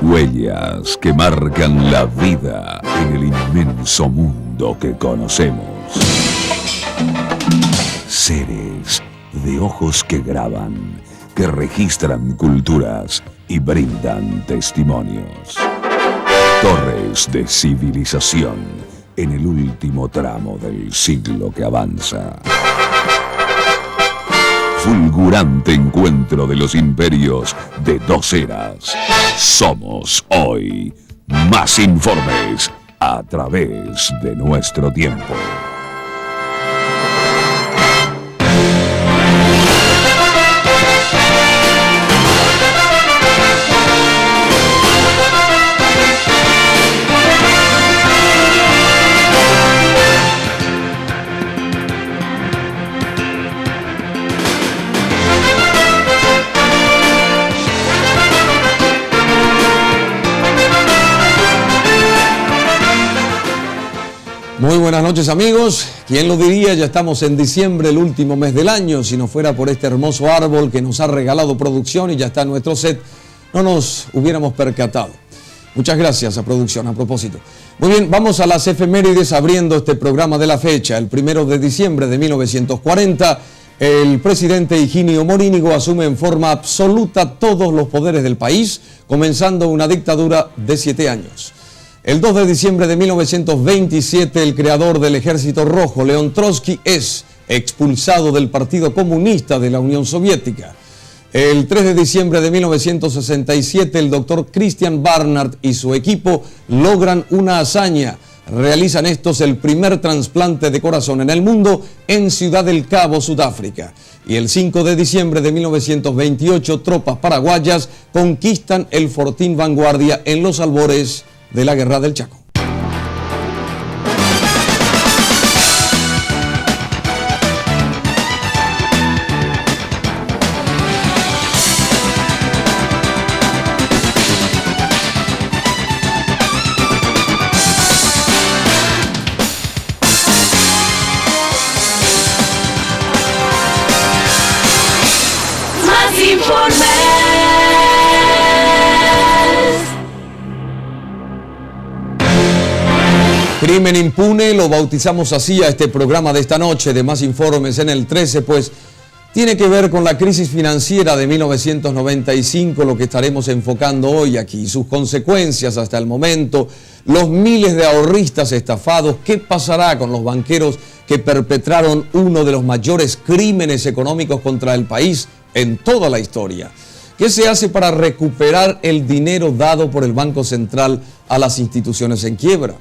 Huellas que marcan la vida en el inmenso mundo que conocemos. Seres de ojos que graban, que registran culturas y brindan testimonios. Torres de civilización en el último tramo del siglo que avanza. Fulgurante encuentro de los imperios de dos eras. Somos hoy más informes a través de nuestro tiempo. Muy buenas noches, amigos. ¿Quién lo diría? Ya estamos en diciembre, el último mes del año. Si no fuera por este hermoso árbol que nos ha regalado producción y ya está en nuestro set, no nos hubiéramos percatado. Muchas gracias a producción, a propósito. Muy bien, vamos a las efemérides abriendo este programa de la fecha. El 1 de diciembre de 1940, el presidente Higinio Morínigo asume en forma absoluta todos los poderes del país, comenzando una dictadura de 7 años. El 2 de diciembre de 1927, el creador del Ejército Rojo, León Trotsky, es expulsado del Partido Comunista de la Unión Soviética. El 3 de diciembre de 1967, el doctor Christian Barnard y su equipo logran una hazaña. Realizan estos el primer trasplante de corazón en el mundo en Ciudad del Cabo, Sudáfrica. Y el 5 de diciembre de 1928, tropas paraguayas conquistan el Fortín Vanguardia en los albores de la Guerra del Chaco. Más informes. Crimen impune, lo bautizamos así a este programa de esta noche de Más Informes en el 13, pues tiene que ver con la crisis financiera de 1995, lo que estaremos enfocando hoy aquí, sus consecuencias hasta el momento, los miles de ahorristas estafados, qué pasará con los banqueros que perpetraron uno de los mayores crímenes económicos contra el país en toda la historia. ¿Qué se hace para recuperar el dinero dado por el Banco Central a las instituciones en quiebra?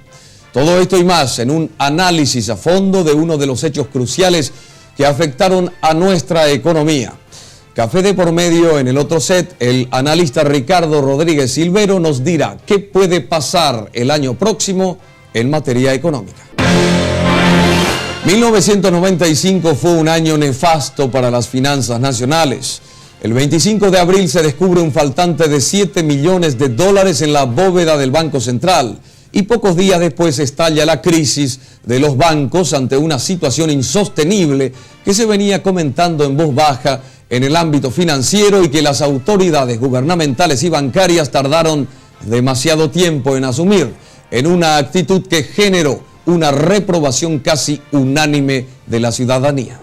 Todo esto y más en un análisis a fondo de uno de los hechos cruciales que afectaron a nuestra economía. Café de por medio en el otro set, el analista Ricardo Rodríguez Silvero nos dirá qué puede pasar el año próximo en materia económica. 1995 fue un año nefasto para las finanzas nacionales. El 25 de abril se descubre un faltante de $7 millones en la bóveda del Banco Central. Y pocos días después estalla la crisis de los bancos ante una situación insostenible que se venía comentando en voz baja en el ámbito financiero y que las autoridades gubernamentales y bancarias tardaron demasiado tiempo en asumir, en una actitud que generó una reprobación casi unánime de la ciudadanía.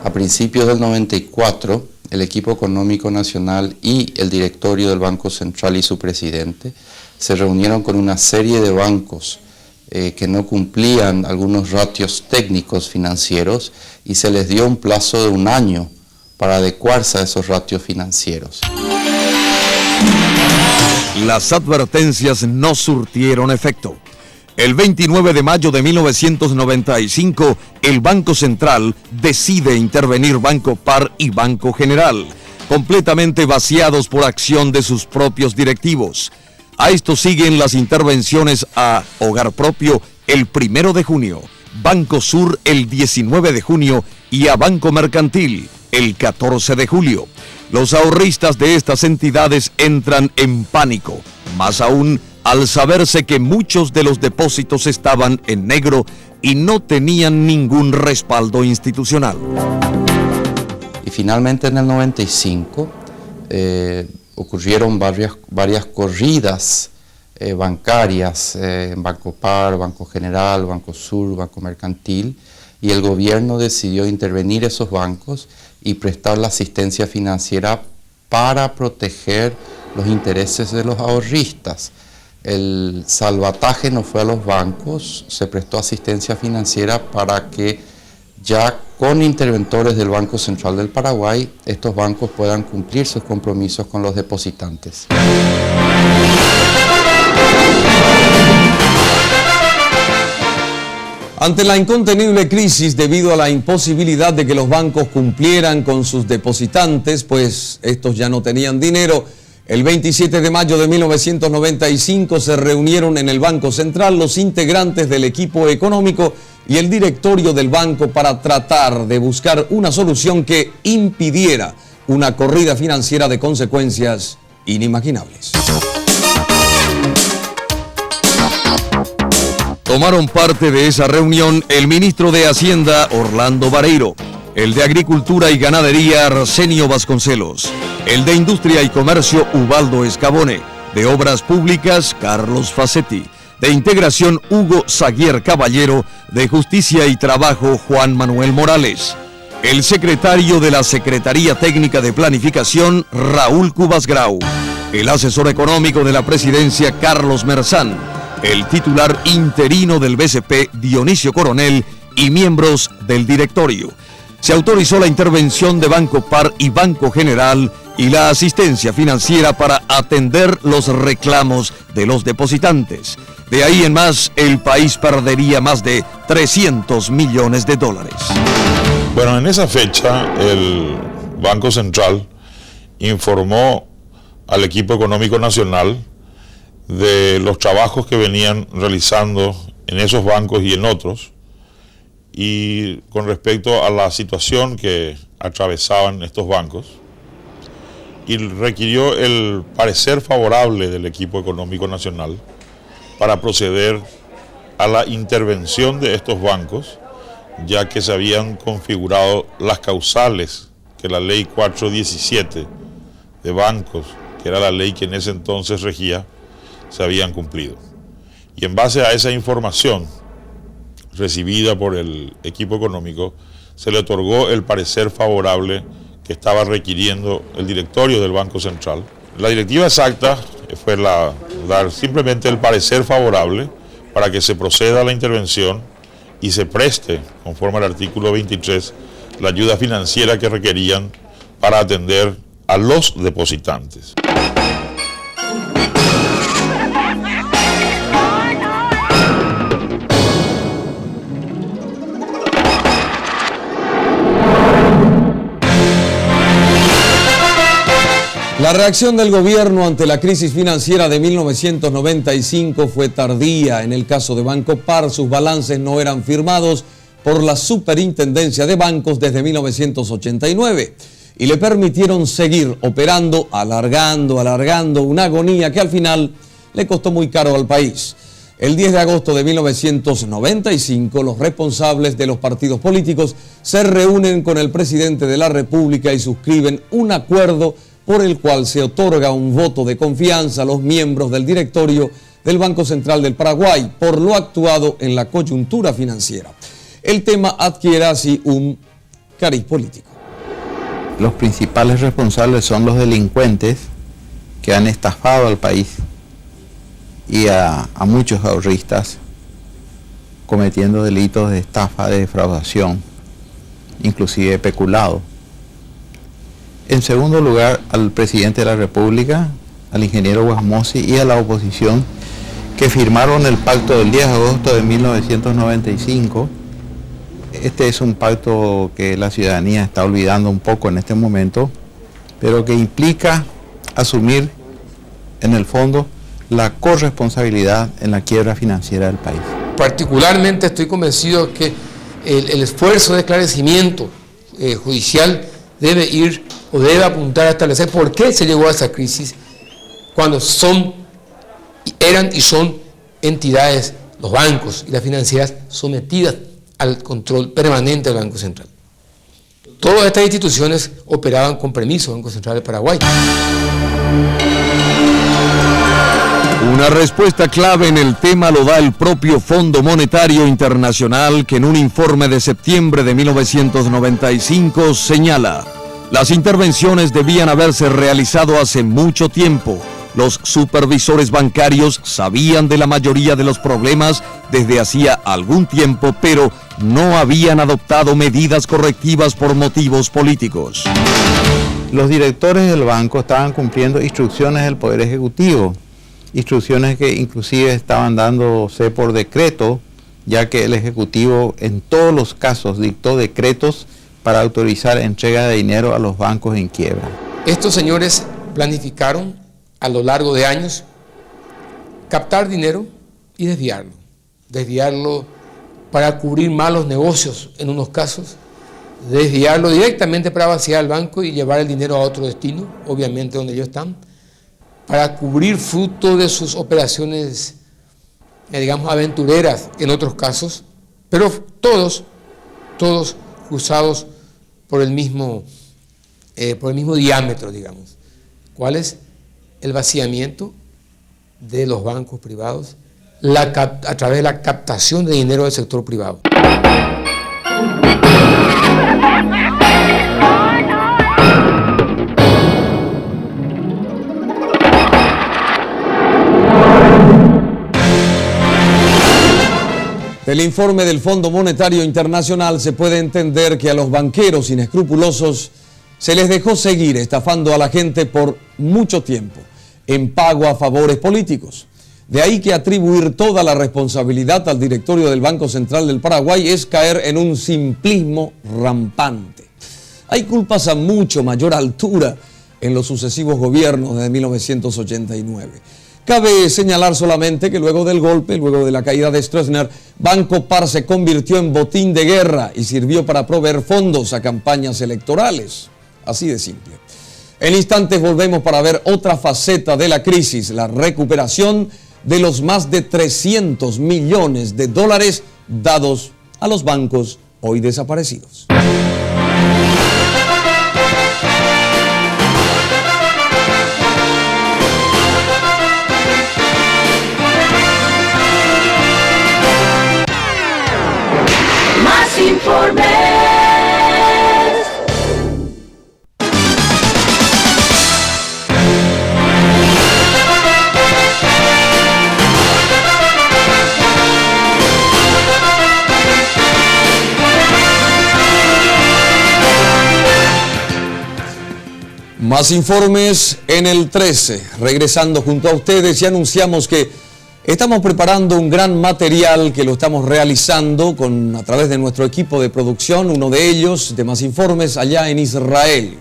A principios del 94, el equipo económico nacional y el directorio del Banco Central y su presidente se reunieron con una serie de bancos que no cumplían algunos ratios técnicos financieros y se les dio un plazo de 1 año para adecuarse a esos ratios financieros. Las advertencias no surtieron efecto. El 29 de mayo de 1995, el Banco Central decide intervenir Banco Par y Banco General, completamente vaciados por acción de sus propios directivos. A esto siguen las intervenciones a Hogar Propio el 1 de junio, Banco Sur el 19 de junio y a Banco Mercantil el 14 de julio. Los ahorristas de estas entidades entran en pánico, más aún al saberse que muchos de los depósitos estaban en negro y no tenían ningún respaldo institucional. Y finalmente en el 95 ocurrieron varias corridas bancarias en Banco Par, Banco General, Banco Sur, Banco Mercantil, y el gobierno decidió intervenir esos bancos y prestar la asistencia financiera para proteger los intereses de los ahorristas. El salvataje no fue a los bancos, se prestó asistencia financiera para que ya con interventores del Banco Central del Paraguay, estos bancos puedan cumplir sus compromisos con los depositantes. Ante la incontenible crisis debido a la imposibilidad de que los bancos cumplieran con sus depositantes, pues estos ya no tenían dinero, el 27 de mayo de 1995 se reunieron en el Banco Central los integrantes del equipo económico y el directorio del banco para tratar de buscar una solución que impidiera una corrida financiera de consecuencias inimaginables. Tomaron parte de esa reunión el ministro de Hacienda, Orlando Vareiro, el de Agricultura y Ganadería, Arsenio Vasconcelos, el de Industria y Comercio, Ubaldo Escabone, de Obras Públicas, Carlos Facetti, de Integración, Hugo Zaguier Caballero, de Justicia y Trabajo, Juan Manuel Morales, el secretario de la Secretaría Técnica de Planificación, Raúl Cubas Grau, el asesor económico de la Presidencia, Carlos Merzán, el titular interino del BCP, Dionisio Coronel, y miembros del directorio. Se autorizó la intervención de Banco Par y Banco General y la asistencia financiera para atender los reclamos de los depositantes. De ahí en más, el país perdería más de 300 millones de dólares. Bueno, en esa fecha, el Banco Central informó al equipo económico nacional de los trabajos que venían realizando en esos bancos y en otros, y con respecto a la situación que atravesaban estos bancos, y requirió el parecer favorable del equipo económico nacional para proceder a la intervención de estos bancos, ya que se habían configurado las causales que la ley 417 de bancos, que era la ley que en ese entonces regía, se habían cumplido. Y en base a esa información recibida por el equipo económico, se le otorgó el parecer favorable que estaba requiriendo el directorio del Banco Central. La directiva exacta fue dar simplemente el parecer favorable para que se proceda a la intervención y se preste, conforme al artículo 23, la ayuda financiera que requerían para atender a los depositantes. La reacción del gobierno ante la crisis financiera de 1995 fue tardía. En el caso de Banco Par, sus balances no eran firmados por la Superintendencia de Bancos desde 1989 y le permitieron seguir operando, alargando una agonía que al final le costó muy caro al país. El 10 de agosto de 1995, los responsables de los partidos políticos se reúnen con el presidente de la República y suscriben un acuerdo por el cual se otorga un voto de confianza a los miembros del directorio del Banco Central del Paraguay por lo actuado en la coyuntura financiera. El tema adquiere así un cariz político. Los principales responsables son los delincuentes que han estafado al país y a muchos ahorristas cometiendo delitos de estafa, de defraudación, inclusive peculado. En segundo lugar, al presidente de la República, al ingeniero Guasmosi y a la oposición que firmaron el pacto del 10 de agosto de 1995. Este es un pacto que la ciudadanía está olvidando un poco en este momento, pero que implica asumir en el fondo la corresponsabilidad en la quiebra financiera del país. Particularmente estoy convencido que el esfuerzo de esclarecimiento judicial debe apuntar a establecer por qué se llegó a esa crisis cuando eran y son entidades, los bancos y las financieras, sometidas al control permanente del Banco Central. todas estas instituciones operaban con permiso del Banco Central del Paraguay. Una respuesta clave en el tema lo da el propio Fondo Monetario Internacional, que en un informe de septiembre de 1995 señala: las intervenciones debían haberse realizado hace mucho tiempo. Los supervisores bancarios sabían de la mayoría de los problemas desde hacía algún tiempo, pero no habían adoptado medidas correctivas por motivos políticos. Los directores del banco estaban cumpliendo instrucciones del Poder Ejecutivo, instrucciones que inclusive estaban dándose por decreto, ya que el Ejecutivo en todos los casos dictó decretos para autorizar entrega de dinero a los bancos en quiebra. Estos señores planificaron a lo largo de años captar dinero y desviarlo para cubrir malos negocios en unos casos, desviarlo directamente para vaciar el banco y llevar el dinero a otro destino, obviamente donde ellos están, para cubrir fruto de sus operaciones, digamos, aventureras en otros casos, pero todos cruzados por el mismo diámetro, digamos. ¿Cuál es? El vaciamiento de los bancos privados a través de la captación de dinero del sector privado. Del informe del Fondo Monetario Internacional se puede entender que a los banqueros inescrupulosos se les dejó seguir estafando a la gente por mucho tiempo en pago a favores políticos. De ahí que atribuir toda la responsabilidad al directorio del Banco Central del Paraguay es caer en un simplismo rampante. Hay culpas a mucho mayor altura en los sucesivos gobiernos desde 1989. Cabe señalar solamente que luego del golpe, luego de la caída de Stroessner, Banco Par se convirtió en botín de guerra y sirvió para proveer fondos a campañas electorales. Así de simple. En instantes volvemos para ver otra faceta de la crisis, la recuperación de los más de 300 millones de dólares dados a los bancos hoy desaparecidos. Más informes. Más informes en el 13. Regresando junto a ustedes y anunciamos que estamos preparando un gran material que lo estamos realizando a través de nuestro equipo de producción, uno de ellos, de Más Informes, allá en Israel.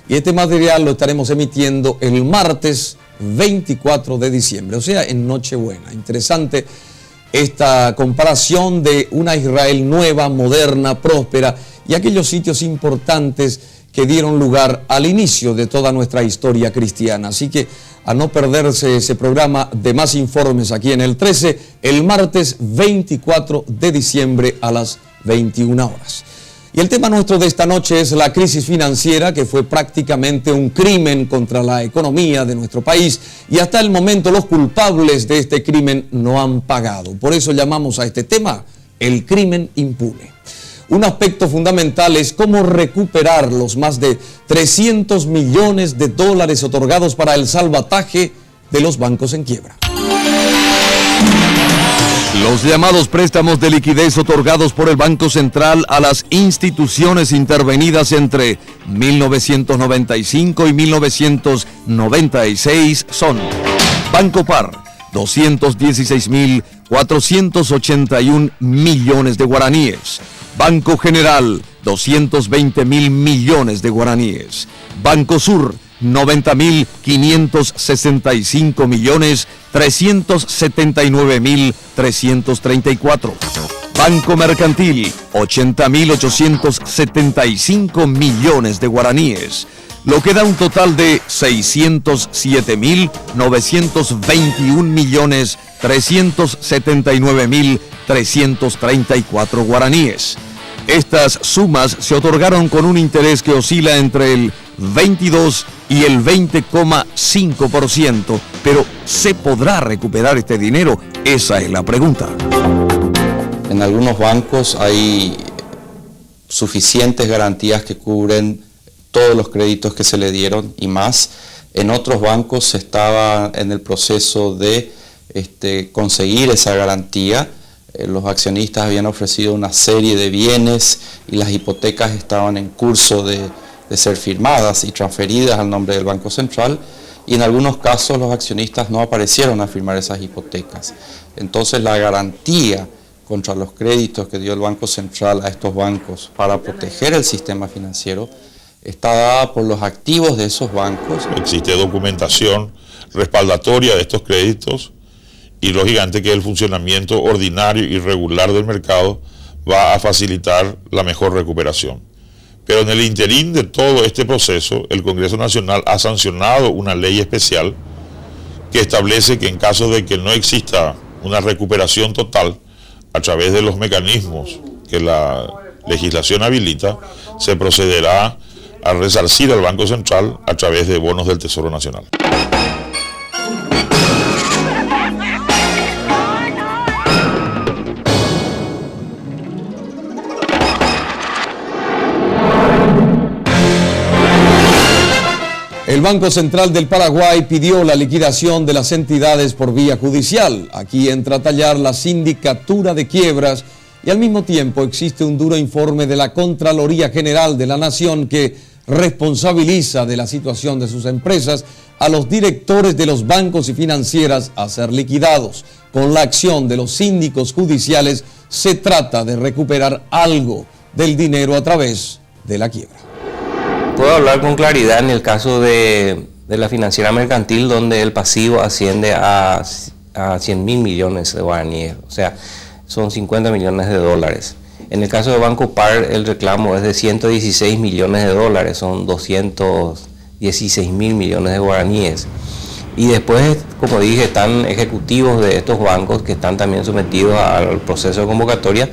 Y este material lo estaremos emitiendo el martes 24 de diciembre, o sea, en Nochebuena. Interesante esta comparación de una Israel nueva, moderna, próspera y aquellos sitios importantes que dieron lugar al inicio de toda nuestra historia cristiana. Así que a no perderse ese programa de Más Informes aquí en el 13, el martes 24 de diciembre a las 21 horas. Y el tema nuestro de esta noche es la crisis financiera, que fue prácticamente un crimen contra la economía de nuestro país, y hasta el momento los culpables de este crimen no han pagado. Por eso llamamos a este tema el crimen impune. Un aspecto fundamental es cómo recuperar los más de 300 millones de dólares otorgados para el salvataje de los bancos en quiebra. Los llamados préstamos de liquidez otorgados por el Banco Central a las instituciones intervenidas entre 1995 y 1996 son: Banco Par, 216.481 millones de guaraníes. Banco General, 220.000 millones de guaraníes. Banco Sur, 90.565 millones 379.334. Banco Mercantil, 80.875 millones de guaraníes, lo que da un total de 607.921 millones 379.334 guaraníes. Estas sumas se otorgaron con un interés que oscila entre el 22 y el 20,5%, pero ¿se podrá recuperar este dinero? Esa es la pregunta. En algunos bancos hay suficientes garantías que cubren todos los créditos que se le dieron y más. En otros bancos se estaba en el proceso de conseguir esa garantía. Los accionistas habían ofrecido una serie de bienes y las hipotecas estaban en curso de ser firmadas y transferidas al nombre del Banco Central, y en algunos casos los accionistas no aparecieron a firmar esas hipotecas. Entonces la garantía contra los créditos que dio el Banco Central a estos bancos para proteger el sistema financiero está dada por los activos de esos bancos. Existe documentación respaldatoria de estos créditos y lógicamente que el funcionamiento ordinario y regular del mercado va a facilitar la mejor recuperación. Pero en el interín de todo este proceso, el Congreso Nacional ha sancionado una ley especial que establece que en caso de que no exista una recuperación total a través de los mecanismos que la legislación habilita, se procederá a resarcir al Banco Central a través de bonos del Tesoro Nacional. El Banco Central del Paraguay pidió la liquidación de las entidades por vía judicial. Aquí entra a tallar la Sindicatura de Quiebras y al mismo tiempo existe un duro informe de la Contraloría General de la Nación que responsabiliza de la situación de sus empresas a los directores de los bancos y financieras a ser liquidados. Con la acción de los síndicos judiciales se trata de recuperar algo del dinero a través de la quiebra. Puedo hablar con claridad en el caso de la financiera mercantil, donde el pasivo asciende a 100 mil millones de guaraníes, o sea, son 50 millones de dólares. En el caso de Banco Par, el reclamo es de 116 millones de dólares, son 216 mil millones de guaraníes. Y después, como dije, están ejecutivos de estos bancos que están también sometidos al proceso de convocatoria,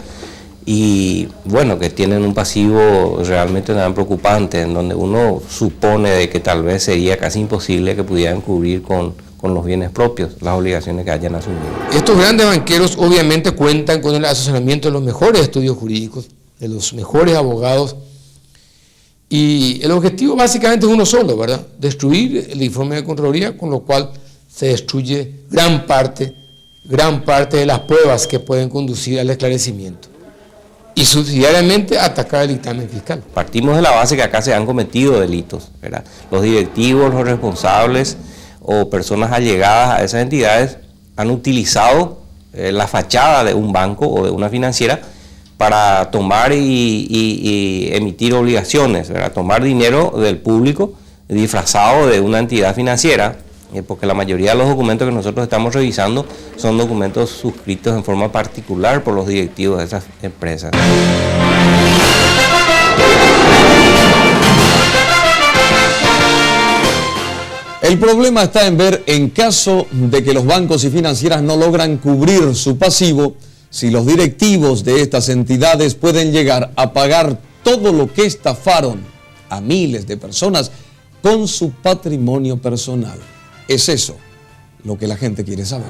y bueno, que tienen un pasivo realmente tan preocupante, en donde uno supone de que tal vez sería casi imposible que pudieran cubrir con los bienes propios las obligaciones que hayan asumido. Estos grandes banqueros obviamente cuentan con el asesoramiento de los mejores estudios jurídicos, de los mejores abogados, y el objetivo básicamente es uno solo, ¿verdad? Destruir el informe de Contraloría, con lo cual se destruye gran parte de las pruebas que pueden conducir al esclarecimiento. Y subsidiariamente atacar el dictamen fiscal. Partimos de la base que acá se han cometido delitos, ¿verdad? Los directivos, los responsables o personas allegadas a esas entidades han utilizado la fachada de un banco o de una financiera para tomar y emitir obligaciones, ¿verdad? Tomar dinero del público disfrazado de una entidad financiera, porque la mayoría de los documentos que nosotros estamos revisando son documentos suscritos en forma particular por los directivos de esas empresas. El problema está en ver, en caso de que los bancos y financieras no logran cubrir su pasivo, si los directivos de estas entidades pueden llegar a pagar todo lo que estafaron a miles de personas con su patrimonio personal. Es eso lo que la gente quiere saber.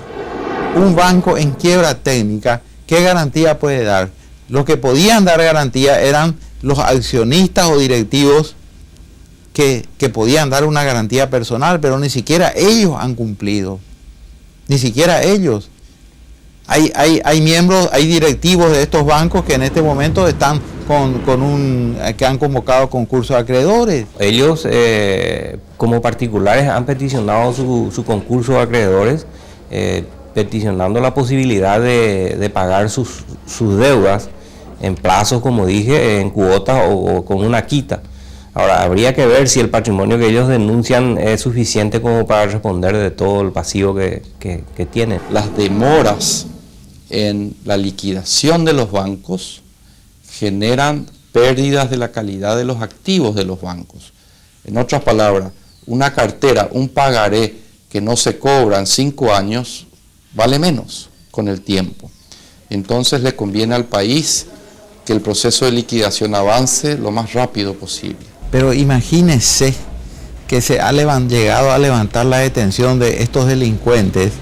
Un banco en quiebra técnica, ¿qué garantía puede dar? Los que podían dar garantía eran los accionistas o directivos que podían dar una garantía personal, pero ni siquiera ellos han cumplido. Ni siquiera ellos. Hay miembros, hay directivos de estos bancos que en este momento están que han convocado concurso de acreedores. Ellos, como particulares, han peticionado su concurso de acreedores, peticionando la posibilidad de pagar sus deudas en plazos, como dije, en cuotas o con una quita. Ahora, habría que ver si el patrimonio que ellos denuncian es suficiente como para responder de todo el pasivo que tienen. Las demoras en la liquidación de los bancos generan pérdidas de la calidad de los activos de los bancos. En otras palabras, una cartera, un pagaré que no se cobra en 5 años, vale menos con el tiempo. Entonces le conviene al país que el proceso de liquidación avance lo más rápido posible. Pero imagínese que se ha llegado a levantar la detención de estos delincuentes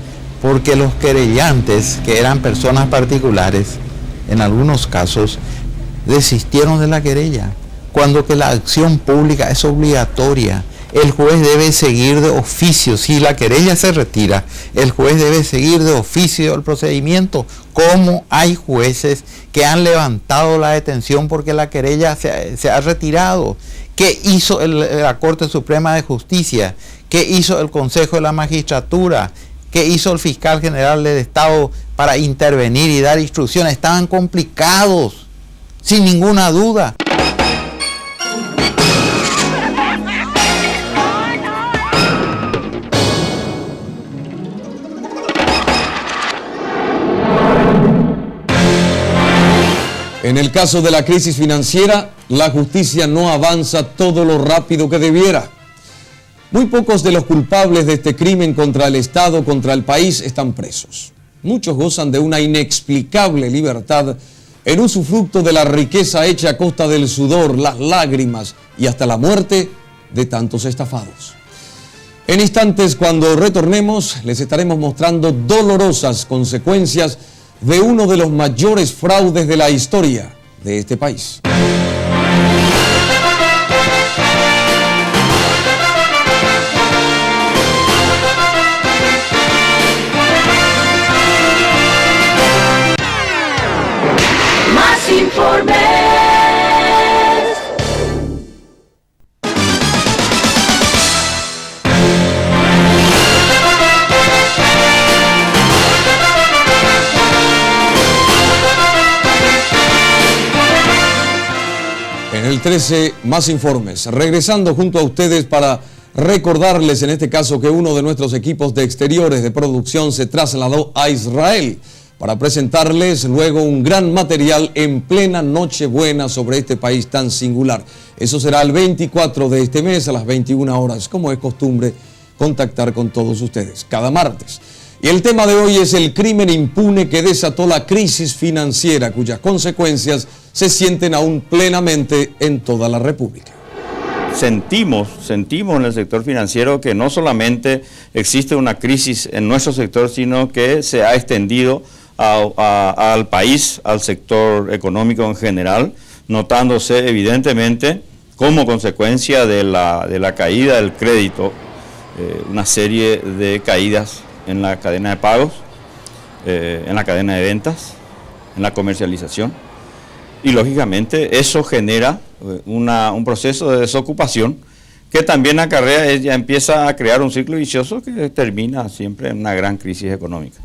porque los querellantes, que eran personas particulares, en algunos casos, desistieron de la querella, cuando que la acción pública es obligatoria. El juez debe seguir de oficio, si la querella se retira, el juez debe seguir de oficio el procedimiento, como hay jueces que han levantado la detención porque la querella se ha retirado. ¿Qué hizo la Corte Suprema de Justicia? ¿Qué hizo el Consejo de la Magistratura? ¿Qué hizo el Fiscal General del Estado para intervenir y dar instrucciones? Estaban complicados, sin ninguna duda. En el caso de la crisis financiera, la justicia no avanza todo lo rápido que debiera. Muy pocos de los culpables de este crimen contra el Estado, contra el país, están presos. Muchos gozan de una inexplicable libertad en usufructo de la riqueza hecha a costa del sudor, las lágrimas y hasta la muerte de tantos estafados. En instantes, cuando retornemos, les estaremos mostrando dolorosas consecuencias de uno de los mayores fraudes de la historia de este país. Más informes. En el 13, más informes. Regresando junto a ustedes para recordarles en este caso que uno de nuestros equipos de exteriores de producción se trasladó a Israel para presentarles luego un gran material en plena Nochebuena sobre este país tan singular. Eso será el 24 de este mes a las 21 horas, como es costumbre contactar con todos ustedes cada martes. Y el tema de hoy es el crimen impune que desató la crisis financiera, cuyas consecuencias se sienten aún plenamente en toda la República. Sentimos en el sector financiero que no solamente existe una crisis en nuestro sector, sino que se ha extendido al país, al sector económico en general, notándose evidentemente como consecuencia de la caída del crédito, una serie de caídas en la cadena de pagos, en la cadena de ventas, en la comercialización. Y lógicamente eso genera un proceso de desocupación que también acarrea, ya empieza a crear un ciclo vicioso que termina siempre en una gran crisis económica.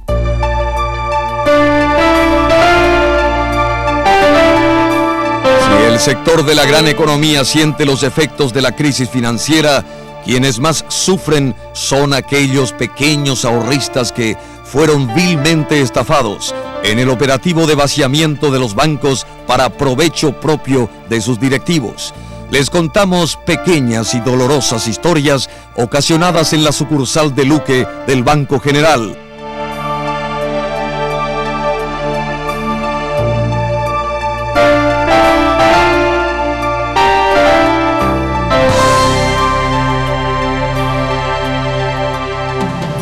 Si el sector de la gran economía siente los efectos de la crisis financiera, quienes más sufren son aquellos pequeños ahorristas que fueron vilmente estafados en el operativo de vaciamiento de los bancos para provecho propio de sus directivos. Les contamos pequeñas y dolorosas historias ocasionadas en la sucursal de Luque del Banco General.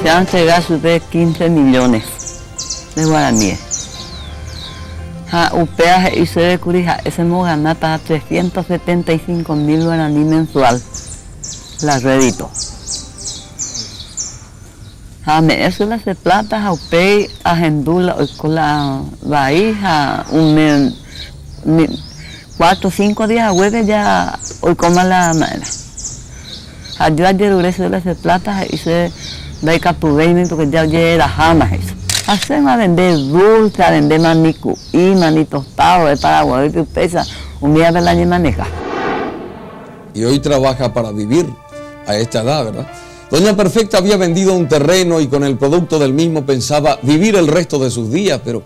Se han entregado 15 millones de guaraníes. UPEA y se de Curija, ese hemos ganado para 375.000 guaraní mensual, la rédito. Me eso la se plata, a UPEA, a Gendula, con la bahía, 4 o 5 días a hueve ya, hoy coma la madera. Yo ayer regreso de la plata y se da el capuveno porque ya era jamás eso. Hacemos a vender dulce, a vender manico y maní tostado de Paraguay que pesa un día de la maneja. Y hoy trabaja para vivir a esta edad, ¿verdad? Doña Perfecta había vendido un terreno y con el producto del mismo pensaba vivir el resto de sus días, pero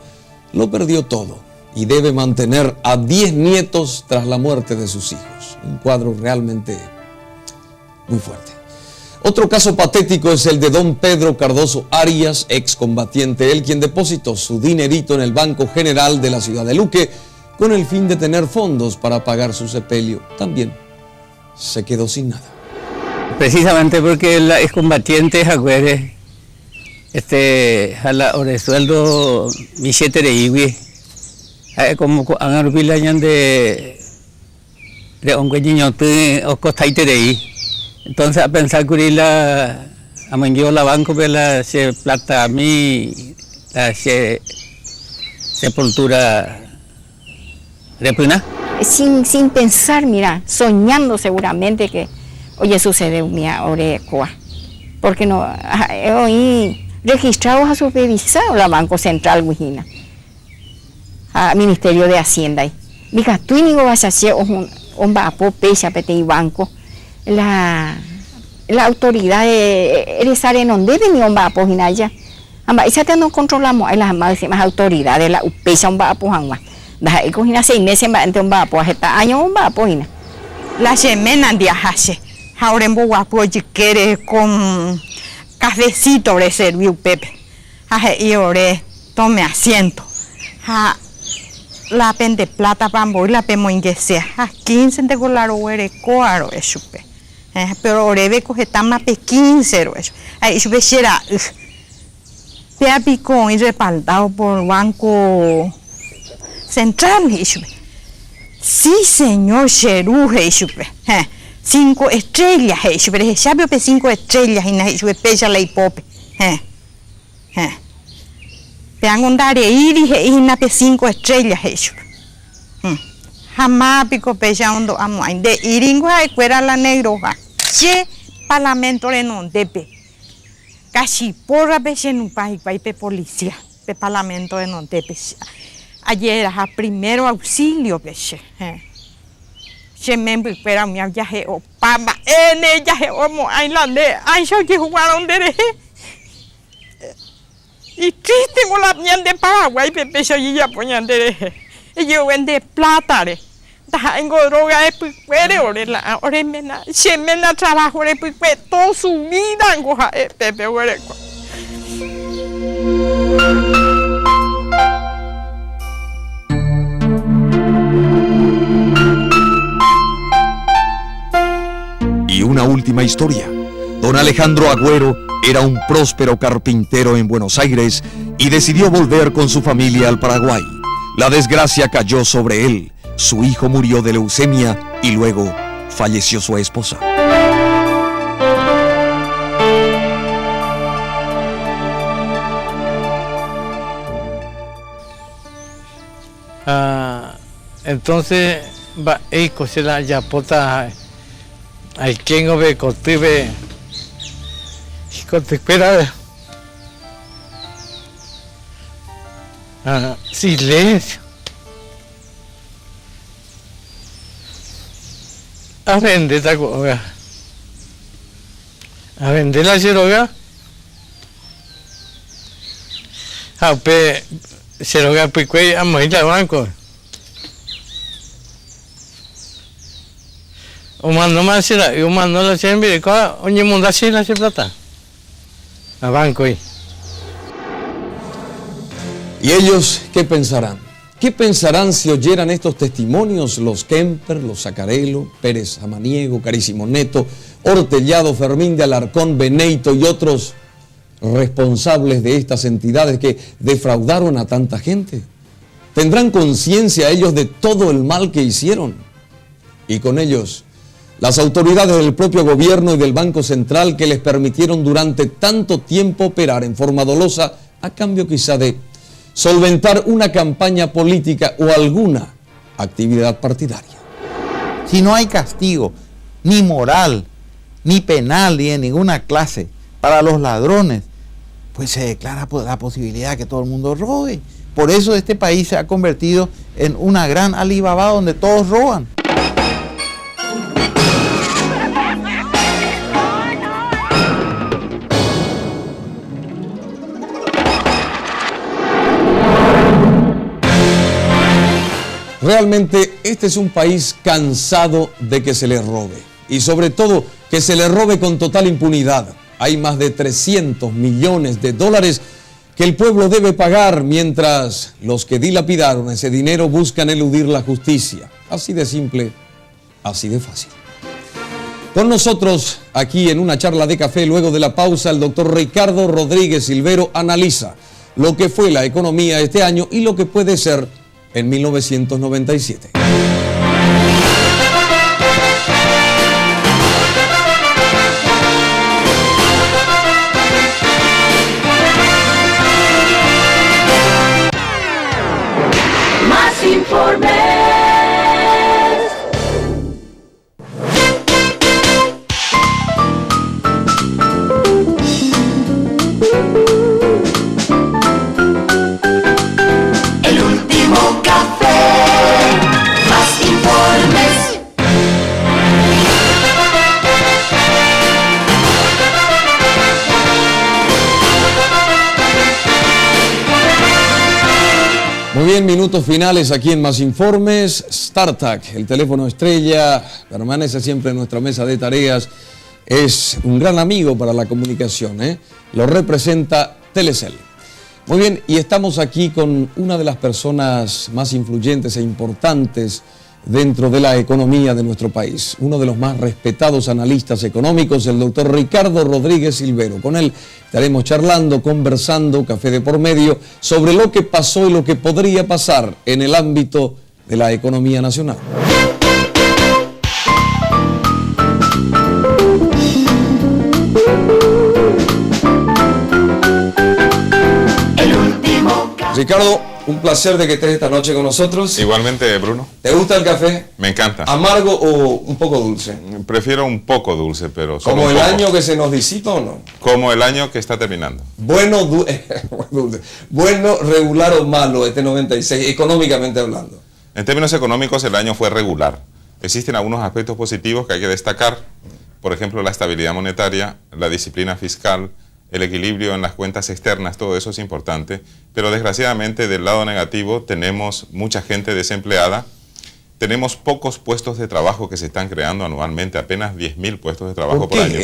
lo perdió todo y debe mantener a 10 nietos tras la muerte de sus hijos. Un cuadro realmente muy fuerte. Otro caso patético es el de don Pedro Cardoso Arias, excombatiente, él quien depositó su dinerito en el Banco General de la ciudad de Luque, con el fin de tener fondos para pagar su sepelio. También se quedó sin nada. Precisamente porque la excombatiente Jagüere, a la hora de sueldo, billete de Iwi, como han arbilañan de un güeñote o costaite de ahí. Entonces, a pensar que la amangió la banco, la se plata a mí, la se sepultura de Puna. Sin pensar, mira, soñando seguramente que, oye, sucede un día, orecoa. Porque no, hoy registrados a supervisar la Banco Central, Huijina, al Ministerio de Hacienda. Diga, tú y nigo vas a hacer un vapo, pesa, pete y banco. La autoridad eres en donde ni un vapo, Hinaya. Amba, esa te no controlamos, las más autoridades, la pesa un vapo, Hanwa. Da y cogina 6 meses en un vapo, hasta año un vapo, Hina. La semana de Ajache, ahora en Boguapo, y quiere con cafecito de servir Pepe. Y ore, tome asiento. La pende plata pambo y la pemo ingresea. 15 de colaro huere coaro es chupe. Pero orebe coge más pe 15 eso. Ahí chupe será. Pea picón y respaldado por Banco Central y chupe. Sí, señor Cheruje y chupe. 5 estrellas y chupe. Ya veo 5 estrellas y na chupe pecha la hipope. Pean un dare iris y na 5 estrellas hecho. Jamás pico pecha un do amuay de iringua y fuera la negroja. Che parlamento de non depe. Casi porra peche en un país pe policía. Pe parlamento de non depe. Ayer a primero auxilio peche. Che membro fuera mi viaje o pamba. En ella he omo ailande. Ay yo que jugaron de y triste con la miel de Paraguay, Pepe, y ya ponían de. Y yo vende plata, tengo droga de puere, orela, oremena, semena trabajo de puere, toda su vida, goja, Pepe, oreco. Y una última historia. Don Alejandro Agüero era un próspero carpintero en Buenos Aires y decidió volver con su familia al Paraguay. La desgracia cayó sobre él. Su hijo murió de leucemia y luego falleció su esposa. Entonces, va a se la yapota al quien ve cotibe. Te espera. Silencio. A vender esta cosa. A vender la ceroga. A pe ceroga pique a morir banco. O mando más será, yo mando la siempre, oye munda si la se plata. A banco ahí. ¿Y ellos qué pensarán? ¿Qué pensarán si oyeran estos testimonios los Kemper, los Sacarelo, Pérez Amaniego, Carísimo Neto, Hortellado, Fermín de Alarcón, Beneito y otros responsables de estas entidades que defraudaron a tanta gente? ¿Tendrán conciencia ellos de todo el mal que hicieron? Y con ellos, las autoridades del propio gobierno y del Banco Central que les permitieron durante tanto tiempo operar en forma dolosa a cambio quizá de solventar una campaña política o alguna actividad partidaria. Si no hay castigo, ni moral, ni penal, ni de ninguna clase para los ladrones, pues se declara la posibilidad de que todo el mundo robe. Por eso este país se ha convertido en una gran Alibaba donde todos roban. Realmente este es un país cansado de que se le robe y sobre todo que se le robe con total impunidad. Hay más de 300 millones de dólares que el pueblo debe pagar mientras los que dilapidaron ese dinero buscan eludir la justicia. Así de simple, así de fácil. Con nosotros, aquí en una charla de café, luego de la pausa, el doctor Ricardo Rodríguez Silvero analiza lo que fue la economía este año y lo que puede ser en 1997. Más informes. El último café. Más informes. Muy bien, minutos finales aquí en Más Informes. StarTAC, el teléfono estrella, permanece siempre en nuestra mesa de tareas. Es un gran amigo para la comunicación, ¿eh? Lo representa Telecel. Muy bien, y estamos aquí con una de las personas más influyentes e importantes dentro de la economía de nuestro país. Uno de los más respetados analistas económicos, el doctor Ricardo Rodríguez Silvero. Con él estaremos charlando, conversando, café de por medio, sobre lo que pasó y lo que podría pasar en el ámbito de la economía nacional. Ricardo, un placer de que estés esta noche con nosotros. Igualmente, Bruno. ¿Te gusta el café? Me encanta. ¿Amargo o un poco dulce? Prefiero un poco dulce, pero solo ¿Como un el poco. año que se nos disipa o no? Como el año que está terminando. Bueno, bueno, regular o malo este 96, económicamente hablando. En términos económicos, el año fue regular. Existen algunos aspectos positivos que hay que destacar. Por ejemplo, la estabilidad monetaria, la disciplina fiscal, el equilibrio en las cuentas externas, todo eso es importante. Pero desgraciadamente del lado negativo tenemos mucha gente desempleada, tenemos pocos puestos de trabajo que se están creando anualmente, apenas 10.000 puestos de trabajo por año.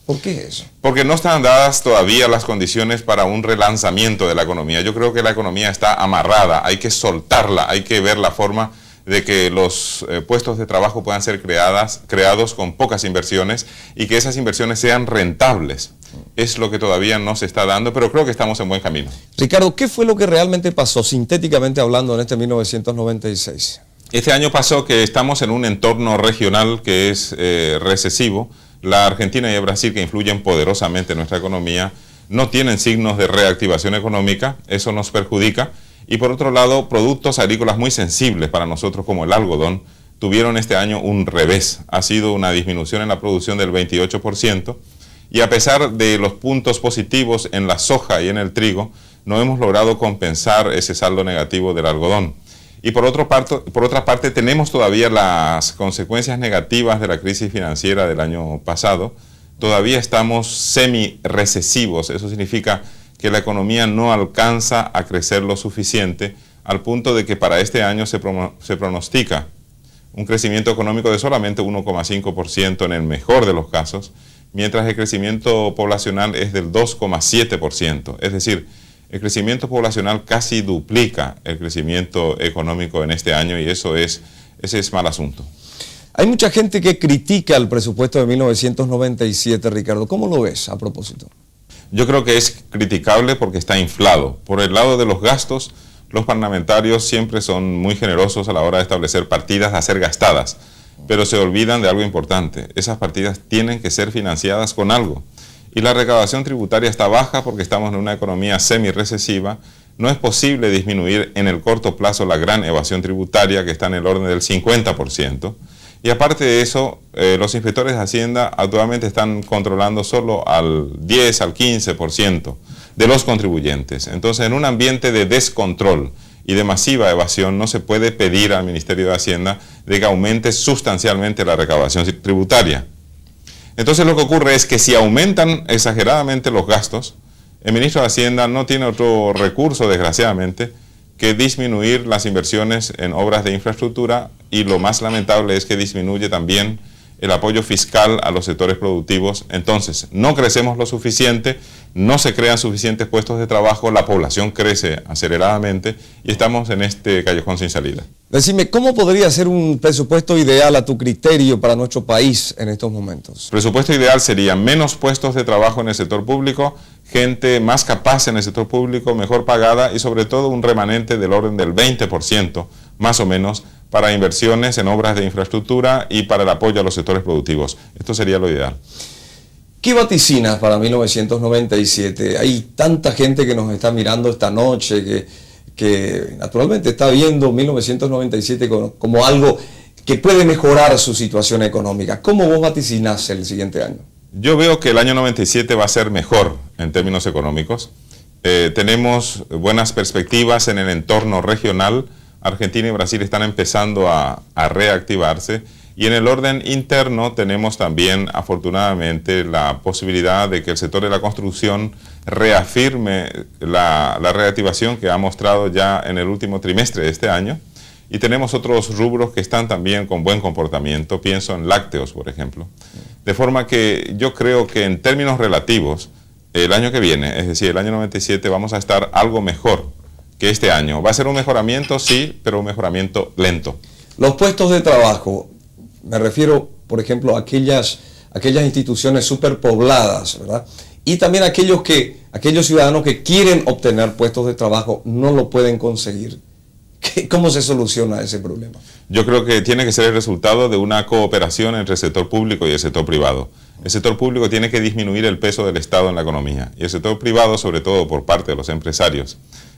¿Por qué eso? Porque no están dadas todavía las condiciones para un relanzamiento de la economía. Yo creo que la economía está amarrada, hay que soltarla, hay que ver la forma de que los puestos de trabajo puedan ser creados con pocas inversiones y que esas inversiones sean rentables. Es lo que todavía no se está dando, pero creo que estamos en buen camino. Ricardo, ¿qué fue lo que realmente pasó, sintéticamente hablando, en este 1996? Este año pasó que estamos en un entorno regional que es recesivo. La Argentina y el Brasil, que influyen poderosamente en nuestra economía, no tienen signos de reactivación económica, eso nos perjudica. Y por otro lado, productos agrícolas muy sensibles para nosotros, como el algodón, tuvieron este año un revés. Ha sido una disminución en la producción del 28%. Y a pesar de los puntos positivos en la soja y en el trigo, no hemos logrado compensar ese saldo negativo del algodón. Y por otra parte, tenemos todavía las consecuencias negativas de la crisis financiera del año pasado. Todavía estamos semi-recesivos, eso significa que la economía no alcanza a crecer lo suficiente, al punto de que para este año se pronostica un crecimiento económico de solamente 1,5% en el mejor de los casos, mientras el crecimiento poblacional es del 2,7%. Es decir, el crecimiento poblacional casi duplica el crecimiento económico en este año y ese es mal asunto. Hay mucha gente que critica el presupuesto de 1997, Ricardo. ¿Cómo lo ves a propósito? Yo creo que es criticable porque está inflado. Por el lado de los gastos, los parlamentarios siempre son muy generosos a la hora de establecer partidas a ser gastadas, pero se olvidan de algo importante. Esas partidas tienen que ser financiadas con algo. Y la recaudación tributaria está baja porque estamos en una economía semi-recesiva. No es posible disminuir en el corto plazo la gran evasión tributaria que está en el orden del 50%. Y aparte de eso, los inspectores de Hacienda actualmente están controlando solo al 10, al 15% de los contribuyentes. Entonces, en un ambiente de descontrol y de masiva evasión, no se puede pedir al Ministerio de Hacienda de que aumente sustancialmente la recaudación tributaria. Entonces, lo que ocurre es que si aumentan exageradamente los gastos, el ministro de Hacienda no tiene otro recurso, desgraciadamente, que disminuir las inversiones en obras de infraestructura, y lo más lamentable es que disminuye también el apoyo fiscal a los sectores productivos. Entonces, no crecemos lo suficiente, no se crean suficientes puestos de trabajo, la población crece aceleradamente y estamos en este callejón sin salida. Decime, ¿cómo podría ser un presupuesto ideal a tu criterio para nuestro país en estos momentos? Presupuesto ideal sería menos puestos de trabajo en el sector público, gente más capaz en el sector público, mejor pagada y sobre todo un remanente del orden del 20%, más o menos, para inversiones en obras de infraestructura y para el apoyo a los sectores productivos. Esto sería lo ideal. ¿Qué vaticinas para 1997? Hay tanta gente que nos está mirando esta noche que naturalmente está viendo 1997 como algo que puede mejorar su situación económica. ¿Cómo vos vaticinas el siguiente año? Yo veo que el año 97 va a ser mejor en términos económicos. Tenemos buenas perspectivas en el entorno regional. Argentina y Brasil están empezando a reactivarse y en el orden interno tenemos también afortunadamente la posibilidad de que el sector de la construcción reafirme la reactivación que ha mostrado ya en el último trimestre de este año y tenemos otros rubros que están también con buen comportamiento, pienso en lácteos por ejemplo, de forma que yo creo que en términos relativos el año que viene, es decir el año 97 vamos a estar algo mejor que este año. Va a ser un mejoramiento, sí, pero un mejoramiento lento. Los puestos de trabajo, me refiero, por ejemplo, a aquellas instituciones superpobladas, ¿verdad? Y también aquellos ciudadanos que quieren obtener puestos de trabajo no lo pueden conseguir. ¿Cómo se soluciona ese problema? Yo creo que tiene que ser el resultado de una cooperación entre el sector público y el sector privado. El sector público tiene que disminuir el peso del Estado en la economía y el sector privado, sobre todo por parte de los empresarios,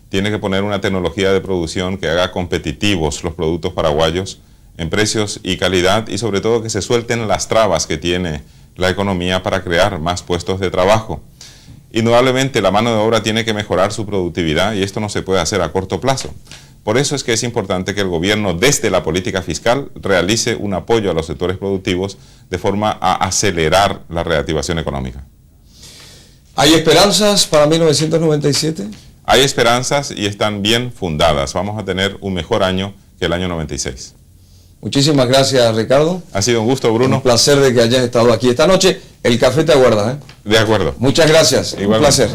tiene que poner una tecnología de producción que haga competitivos los productos paraguayos en precios y calidad y sobre todo que se suelten las trabas que tiene la economía para crear más puestos de trabajo. Indudablemente la mano de obra tiene que mejorar su productividad y esto no se puede hacer a corto plazo. Por eso es que es importante que el gobierno desde la política fiscal realice un apoyo a los sectores productivos de forma a acelerar la reactivación económica. ¿Hay esperanzas para 1997? Hay esperanzas y están bien fundadas. Vamos a tener un mejor año que el año 96. Muchísimas gracias, Ricardo. Ha sido un gusto, Bruno. Un placer de que hayas estado aquí esta noche. El café te aguarda, ¿eh? De acuerdo. Muchas gracias. Igualmente. Un placer.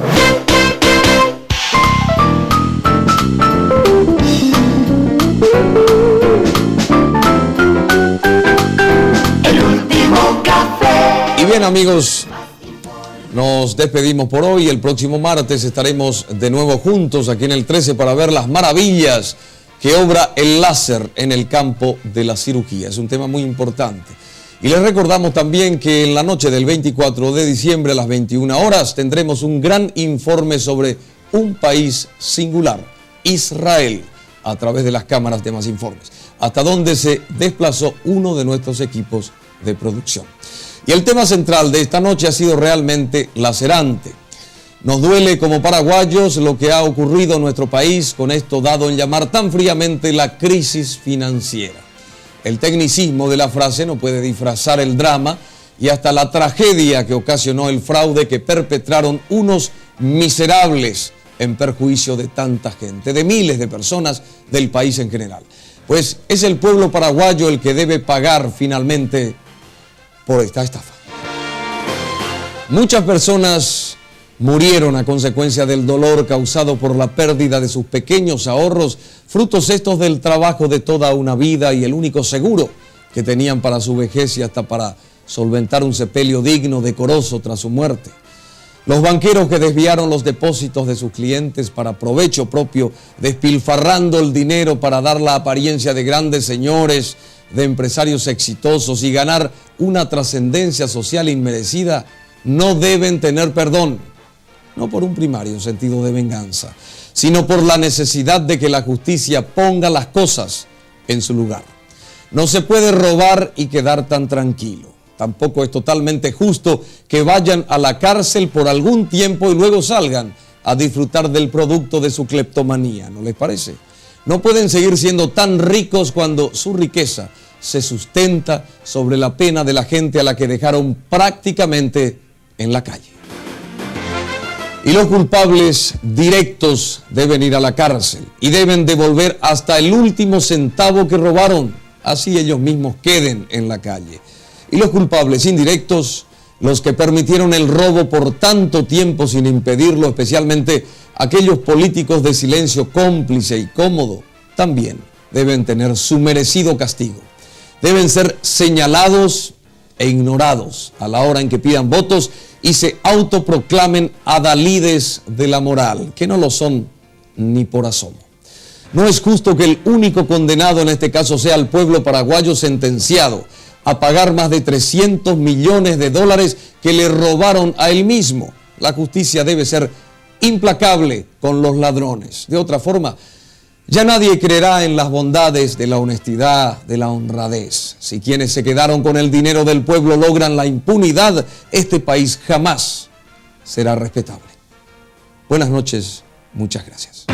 El último café. Y bien, amigos, nos despedimos por hoy. El próximo martes estaremos de nuevo juntos aquí en el 13 para ver las maravillas que obra el láser en el campo de la cirugía. Es un tema muy importante. Y les recordamos también que en la noche del 24 de diciembre a las 21 horas tendremos un gran informe sobre un país singular, Israel, a través de las cámaras de Más Informes, hasta donde se desplazó uno de nuestros equipos de producción. Y el tema central de esta noche ha sido realmente lacerante. Nos duele como paraguayos lo que ha ocurrido en nuestro país con esto dado en llamar tan fríamente la crisis financiera. El tecnicismo de la frase no puede disfrazar el drama y hasta la tragedia que ocasionó el fraude que perpetraron unos miserables en perjuicio de tanta gente, de miles de personas del país en general. Pues es el pueblo paraguayo el que debe pagar finalmente por esta estafa. Muchas personas murieron a consecuencia del dolor causado por la pérdida de sus pequeños ahorros, frutos estos del trabajo de toda una vida y el único seguro que tenían para su vejez y hasta para solventar un sepelio digno, decoroso tras su muerte. Los banqueros que desviaron los depósitos de sus clientes para provecho propio, despilfarrando el dinero para dar la apariencia de grandes señores, de empresarios exitosos y ganar una trascendencia social inmerecida, no deben tener perdón. No por un primario sentido de venganza, sino por la necesidad de que la justicia ponga las cosas en su lugar. No se puede robar y quedar tan tranquilo. Tampoco es totalmente justo que vayan a la cárcel por algún tiempo y luego salgan a disfrutar del producto de su cleptomanía, ¿no les parece? No pueden seguir siendo tan ricos cuando su riqueza se sustenta sobre la pena de la gente a la que dejaron prácticamente en la calle. Y los culpables directos deben ir a la cárcel y deben devolver hasta el último centavo que robaron, así ellos mismos queden en la calle. y los culpables indirectos, los que permitieron el robo por tanto tiempo sin impedirlo, especialmente aquellos políticos de silencio cómplice y cómodo, también deben tener su merecido castigo. Deben ser señalados e ignorados a la hora en que pidan votos y se autoproclamen adalides de la moral, que no lo son ni por asomo. No es justo que el único condenado en este caso sea el pueblo paraguayo sentenciado a pagar más de 300 millones de dólares que le robaron a él mismo. La justicia debe ser implacable con los ladrones. De otra forma, ya nadie creerá en las bondades de la honestidad, de la honradez. Si quienes se quedaron con el dinero del pueblo logran la impunidad, este país jamás será respetable. Buenas noches, muchas gracias.